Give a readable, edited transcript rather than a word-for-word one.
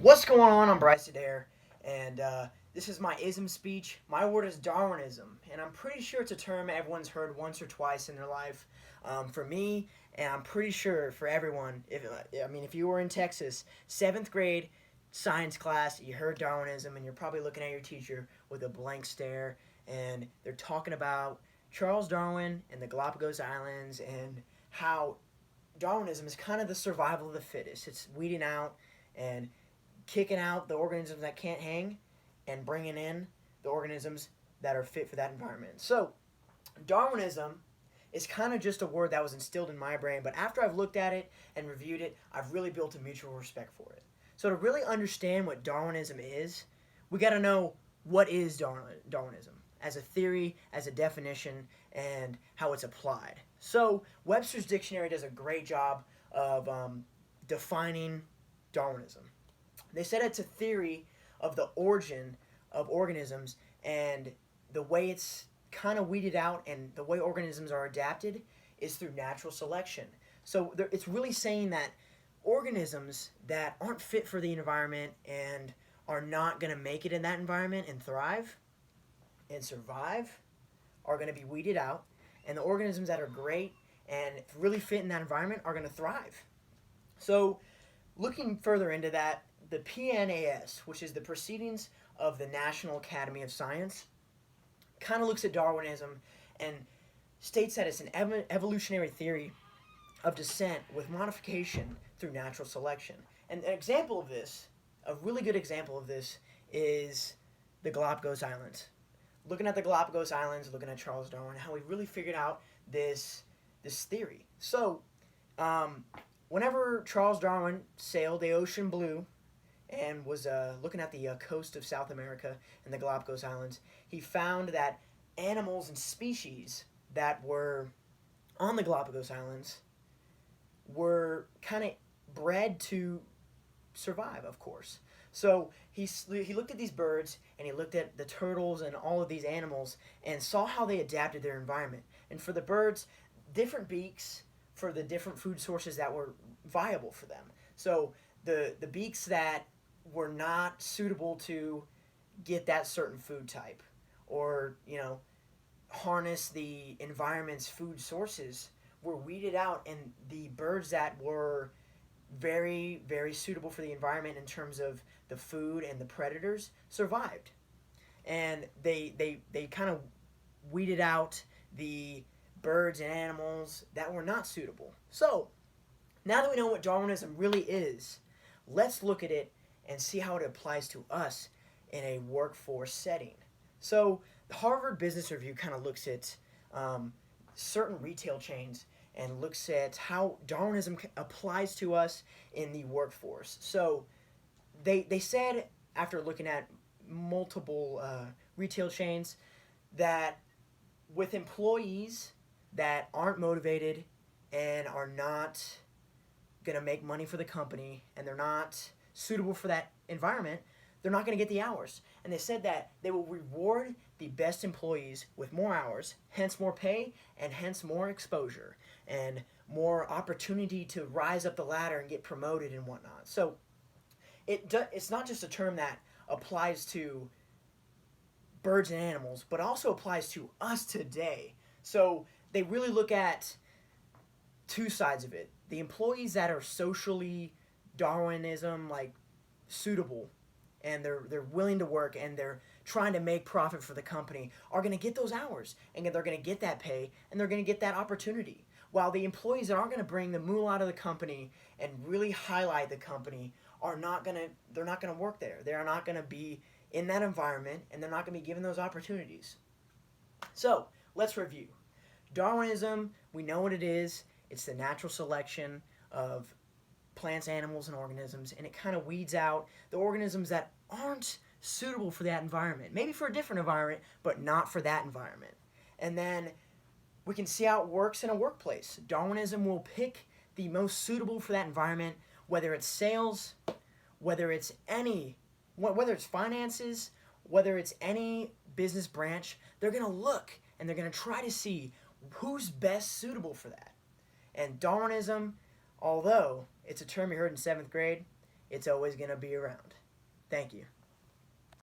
What's going on? I'm Bryce Adair, and this is my ism speech. My word is Darwinism, and I'm pretty sure it's a term everyone's heard once or twice in their life. For me, and I'm pretty sure for everyone, if you were in Texas, seventh grade science class, you heard Darwinism, and you're probably looking at your teacher with a blank stare, and they're talking about Charles Darwin and the Galapagos Islands and how Darwinism is kind of the survival of the fittest. It's weeding out and kicking out the organisms that can't hang and bringing in the organisms that are fit for that environment. So, Darwinism is kind of just a word that was instilled in my brain, but after I've looked at it and reviewed it, I've really built a mutual respect for it. So, to really understand what Darwinism is, we got to know what is Darwinism as a theory, as a definition, and how it's applied. So, Webster's Dictionary does a great job of defining Darwinism. They said it's a theory of the origin of organisms and the way it's kind of weeded out and the way organisms are adapted is through natural selection. So it's really saying that organisms that aren't fit for the environment and are not going to make it in that environment and thrive and survive are going to be weeded out, and the organisms that are great and really fit in that environment are going to thrive. So, looking further into that, the PNAS, which is the Proceedings of the National Academy of Science, kind of looks at Darwinism and states that it's an evolutionary theory of descent with modification through natural selection. And an example of this, a really good example of this, is the Galapagos Islands. Looking at the Galapagos Islands, looking at Charles Darwin, how he really figured out this theory. So, whenever Charles Darwin sailed the ocean blue and was looking at the coast of South America and the Galapagos Islands, he found that animals and species that were on the Galapagos Islands were kind of bred to survive, of course. So he looked at these birds and he looked at the turtles and all of these animals and saw how they adapted their environment. And for the birds, different beaks for the different food sources that were viable for them. So the beaks that were not suitable to get that certain food type or, harness the environment's food sources were weeded out, and the birds that were very, very suitable for the environment in terms of the food and the predators survived. And they kind of weeded out the birds and animals that were not suitable. So, now that we know what Darwinism really is, let's look at it and see how it applies to us in a workforce setting. So, the Harvard Business Review kind of looks at certain retail chains and looks at how Darwinism applies to us in the workforce. So, they said, after looking at multiple retail chains, that with employees that aren't motivated and are not going to make money for the company and they're not suitable for that environment, they're not going to get the hours. And they said that they will reward the best employees with more hours, hence more pay, and hence more exposure and more opportunity to rise up the ladder and get promoted and whatnot. So it's not just a term that applies to birds and animals, but also applies to us today. So they really look at two sides of it. The employees that are socially Darwinism suitable and they're willing to work and they're trying to make profit for the company are going to get those hours and they're going to get that pay and they're going to get that opportunity. While the employees that aren't going to bring the moolah out of the company and really highlight the company they're not going to work there. They're not going to be in that environment and they're not going to be given those opportunities. So, let's review. Darwinism, we know what it is. It's the natural selection of plants, animals, and organisms, and it kind of weeds out the organisms that aren't suitable for that environment. Maybe for a different environment, but not for that environment. And then we can see how it works in a workplace. Darwinism will pick the most suitable for that environment, whether it's sales, whether it's finances, whether it's any business branch. They're going to look and they're going to try to see who's best suitable for that. And Darwinism, although it's a term you heard in seventh grade, it's always going to be around. Thank you.